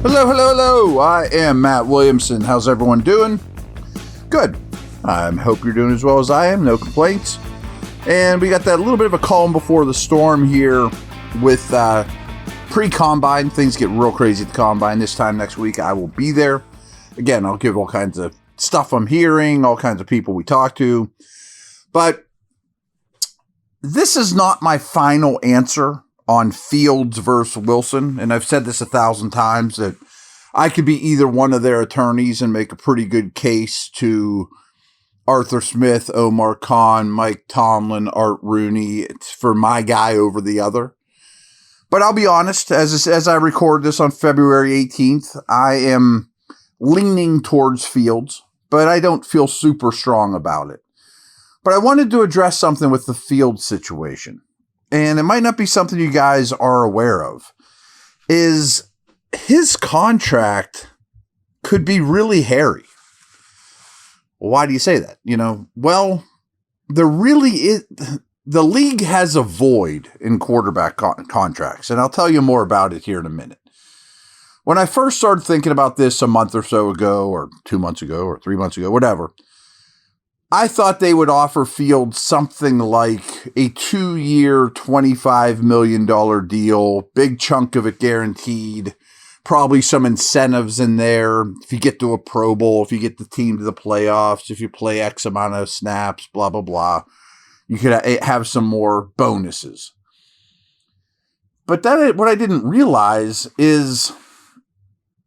Hello, hello, hello. I am Matt Williamson. How's everyone doing? Good. I hope you're doing as well as I am. No complaints. And we got that little bit of a calm before the storm here with pre-combine. Things get real crazy at the combine. This time next week, I will be there. Again, I'll give all kinds of stuff I'm hearing, all kinds of people we talk to. But this is not my final answer on Fields versus Wilson. And I've said this 1,000 times that I could be either one of their attorneys and make a pretty good case to Arthur Smith, Omar Khan, Mike Tomlin, Art Rooney for my guy over the other. But I'll be honest, as I record this on February 18th, I am leaning towards Fields, but I don't feel super strong about it. But I wanted to address something with the Fields situation. And it might not be something you guys are aware of, is his contract could be really hairy. Why do you say that? Well, there really is, the league has a void in quarterback contracts, and I'll tell you more about it here in a minute. When I first started thinking about this a month or so ago, or 2 months ago, or 3 months ago, whatever, I thought they would offer Fields something like a 2-year, $25 million deal, big chunk of it guaranteed, probably some incentives in there. If you get to a Pro Bowl, if you get the team to the playoffs, if you play X amount of snaps, blah, blah, blah, you could have some more bonuses. But what I didn't realize is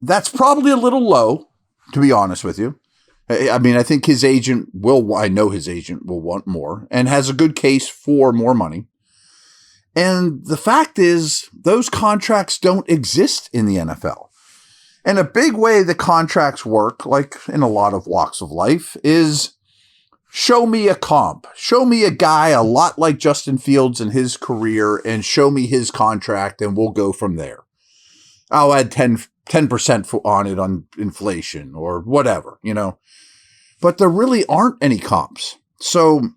that's probably a little low, to be honest with you. I mean, I think his agent I know his agent will want more and has a good case for more money. And the fact is, those contracts don't exist in the NFL. And a big way the contracts work, like in a lot of walks of life, is show me a comp. Show me a guy a lot like Justin Fields in his career and show me his contract and we'll go from there. I'll add 10% on it on inflation or whatever, But there really aren't any comps. So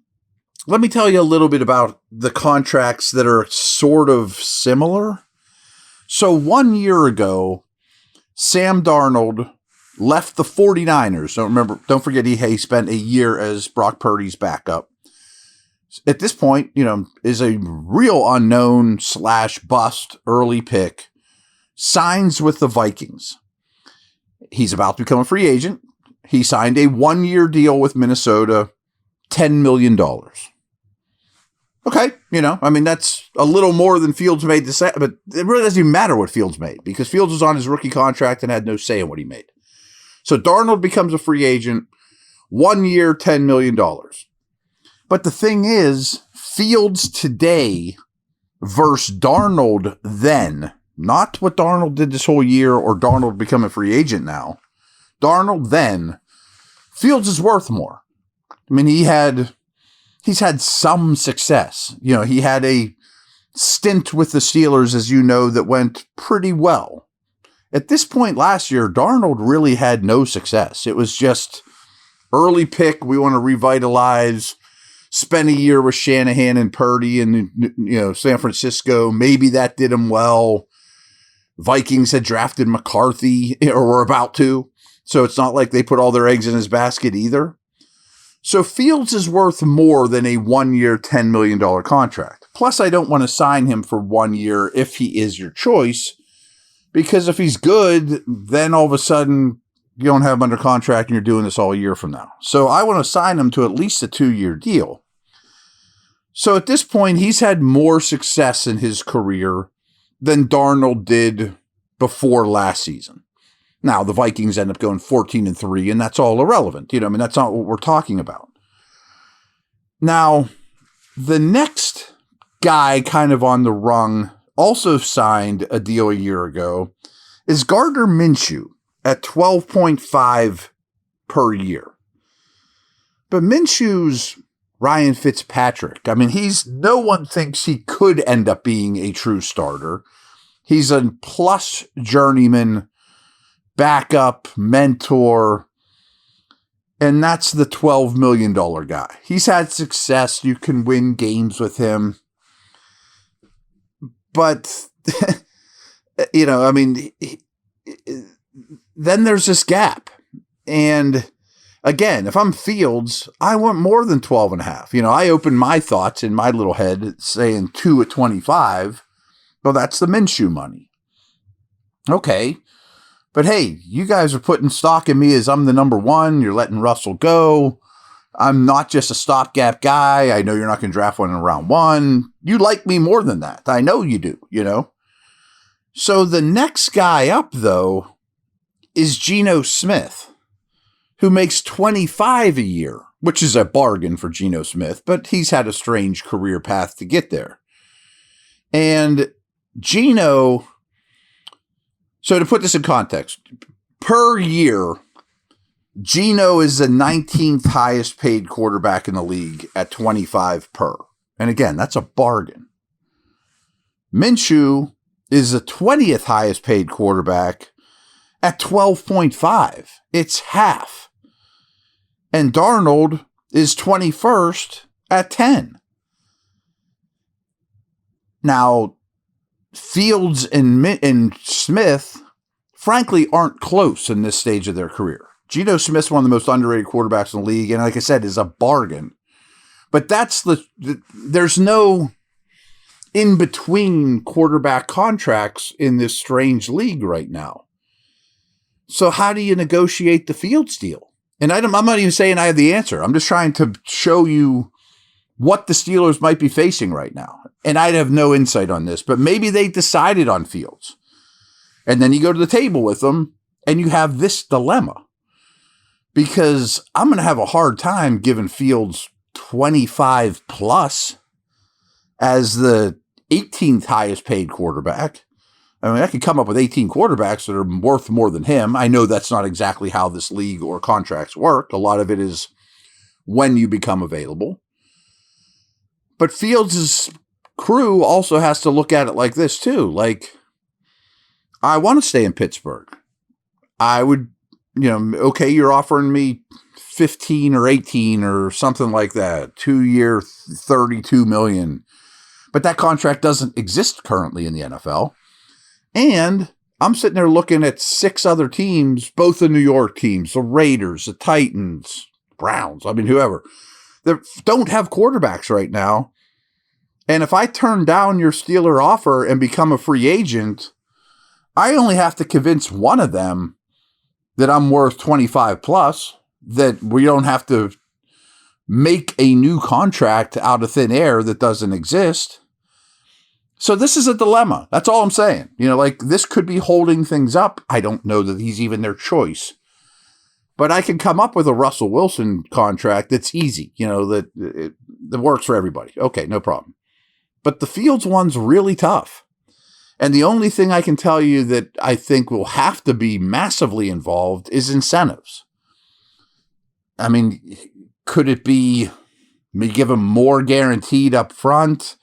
let me tell you a little bit about the contracts that are sort of similar. So 1 year ago, Sam Darnold left the 49ers. Don't forget he spent a year as Brock Purdy's backup. At this point, is a real unknown / bust early pick. Signs with the Vikings. He's about to become a free agent. He signed a 1-year deal with Minnesota, $10 million. Okay, that's a little more than Fields made to say, but it really doesn't even matter what Fields made because Fields was on his rookie contract and had no say in what he made. So Darnold becomes a free agent, 1 year, $10 million. But the thing is, Fields today versus Darnold then, not what Darnold did this whole year or Darnold become a free agent now. Darnold then, Fields is worth more. I mean, he's had some success. He had a stint with the Steelers, as you know, that went pretty well. At this point last year, Darnold really had no success. It was just early pick. We want to revitalize, spend a year with Shanahan and Purdy in San Francisco. Maybe that did him well. Vikings had drafted McCarthy or were about to. So it's not like they put all their eggs in his basket either. So Fields is worth more than a 1-year, $10 million contract. Plus, I don't want to sign him for 1 year if he is your choice, because if he's good, then all of a sudden you don't have him under contract and you're doing this all year from now. So I want to sign him to at least a 2-year deal. So at this point, he's had more success in his career than Darnold did before last season. Now, the Vikings end up going 14-3, and that's all irrelevant. That's not what we're talking about. Now, the next guy kind of on the rung also signed a deal a year ago is Gardner Minshew at 12.5 per year. But Minshew's Ryan Fitzpatrick. No one thinks he could end up being a true starter. He's a plus journeyman, backup, mentor, and that's the $12 million guy. He's had success. You can win games with him. But, then there's this gap. And again, if I'm Fields, I want more than 12.5. I open my thoughts in my little head saying 2 at 25. Well, that's the Minshew money. Okay. But hey, you guys are putting stock in me as I'm the number one. You're letting Russell go. I'm not just a stopgap guy. I know you're not going to draft one in round 1. You like me more than that. I know you do, So the next guy up, though, is Geno Smith, who makes $25 a year, which is a bargain for Geno Smith, but he's had a strange career path to get there. And Geno, so to put this in context, per year, Geno is the 19th highest paid quarterback in the league at 25 per. And again, that's a bargain. Minshew is the 20th highest paid quarterback at 12.5. It's half. And Darnold is 21st at 10. Now, Fields and Smith, frankly, aren't close in this stage of their career. Geno Smith's one of the most underrated quarterbacks in the league, and like I said, is a bargain. But there's no in-between quarterback contracts in this strange league right now. So how do you negotiate the Fields deal? And I'm not even saying I have the answer. I'm just trying to show you what the Steelers might be facing right now. And I'd have no insight on this, but maybe they decided on Fields. And then you go to the table with them and you have this dilemma. Because I'm going to have a hard time giving Fields 25 plus as the 18th highest paid quarterback. I mean, I could come up with 18 quarterbacks that are worth more than him. I know that's not exactly how this league or contracts work. A lot of it is when you become available. But Fields' crew also has to look at it like this too. Like, I want to stay in Pittsburgh. I would, okay, you're offering me 15 or 18 or something like that, 2-year, $32 million. But that contract doesn't exist currently in the NFL. And I'm sitting there looking at 6 other teams, both the New York teams, the Raiders, the Titans, Browns, whoever, that don't have quarterbacks right now. And if I turn down your Steeler offer and become a free agent, I only have to convince one of them that I'm worth 25 plus, that we don't have to make a new contract out of thin air that doesn't exist. So this is a dilemma. That's all I'm saying. This could be holding things up. I don't know that he's even their choice. But I can come up with a Russell Wilson contract that's easy, that works for everybody. Okay, no problem. But the Fields one's really tough. And the only thing I can tell you that I think will have to be massively involved is incentives. I mean, could it be we give him more guaranteed up front,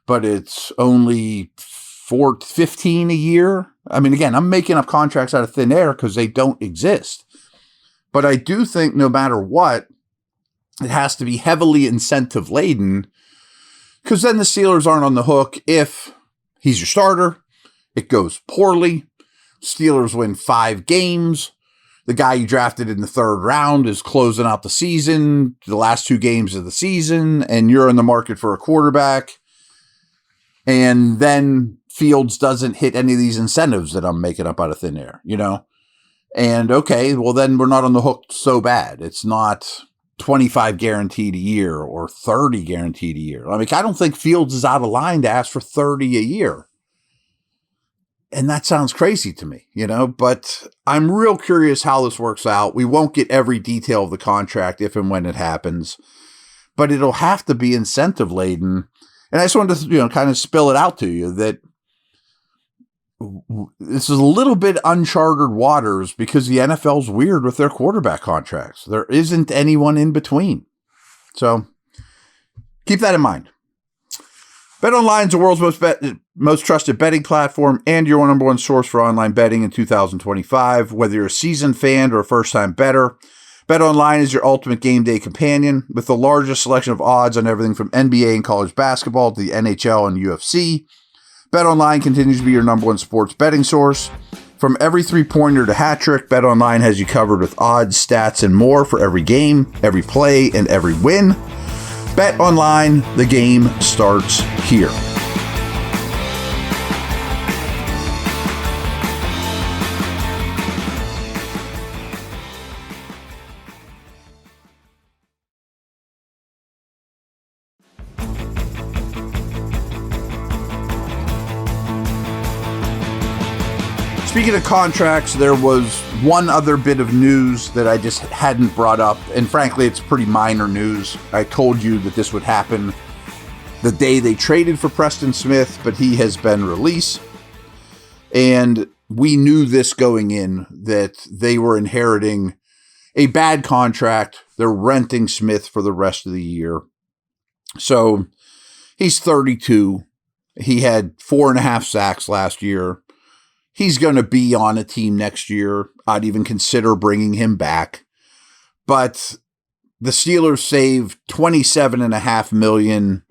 but it's only 15 a year? I mean, again, I'm making up contracts out of thin air because they don't exist. But I do think no matter what, it has to be heavily incentive laden, because then the Steelers aren't on the hook if he's your starter, it goes poorly, Steelers win 5 games, the guy you drafted in the 3rd round is closing out the season, the last 2 games of the season, and you're in the market for a quarterback, and then Fields doesn't hit any of these incentives that I'm making up out of thin air, And okay, well then we're not on the hook so bad. It's not 25 guaranteed a year or 30 guaranteed a year. I don't think Fields is out of line to ask for 30 a year. And that sounds crazy to me, but I'm real curious how this works out. We won't get every detail of the contract if and when it happens, but it'll have to be incentive laden. And I just wanted to, kind of spill it out to you that this is a little bit uncharted waters because the NFL's weird with their quarterback contracts. There isn't anyone in between. So keep that in mind. BetOnline is the world's most trusted betting platform and your number one source for online betting in 2025. Whether you're a seasoned fan or a first-time bettor, BetOnline is your ultimate game day companion with the largest selection of odds on everything from NBA and college basketball to the NHL and UFC. BetOnline continues to be your number one sports betting source. From every three-pointer to hat trick, BetOnline has you covered with odds, stats, and more for every game, every play, and every win. BetOnline, the game starts here. Speaking of contracts, there was one other bit of news that I just hadn't brought up, and frankly, it's pretty minor news. I told you that this would happen the day they traded for Preston Smith, but he has been released, and we knew this going in, that they were inheriting a bad contract. They're renting Smith for the rest of the year. So he's 32. He had 4.5 sacks last year. He's going to be on a team next year. I'd even consider bringing him back. But the Steelers saved $27.5 million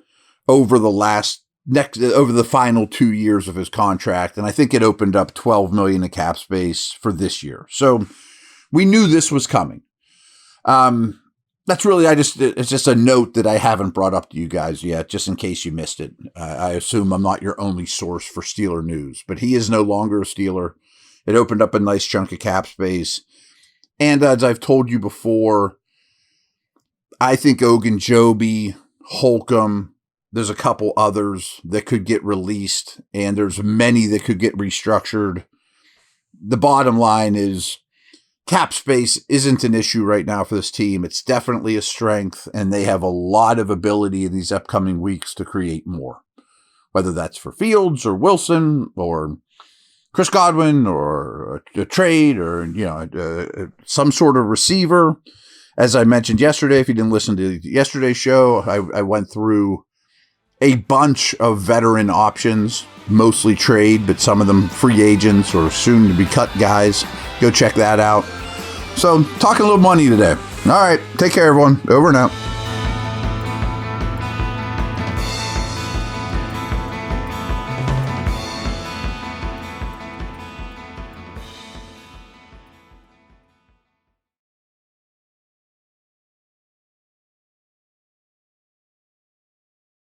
over the final 2 years of his contract, and I think it opened up $12 million in cap space for this year. So we knew this was coming. That's really, it's just a note that I haven't brought up to you guys yet, just in case you missed it. I assume I'm not your only source for Steeler news, but he is no longer a Steeler. It opened up a nice chunk of cap space. And as I've told you before, I think Ogunjobi, Holcomb, there's a couple others that could get released, and there's many that could get restructured. The bottom line is, cap space isn't an issue right now for this team. It's definitely a strength, and they have a lot of ability in these upcoming weeks to create more, whether that's for Fields or Wilson or Chris Godwin or a trade or, some sort of receiver. As I mentioned yesterday, if you didn't listen to yesterday's show, I went through a bunch of veteran options, mostly trade, but some of them free agents or soon to be cut guys. Go check that out. So, talking a little money today. All right, take care, everyone. Over and out.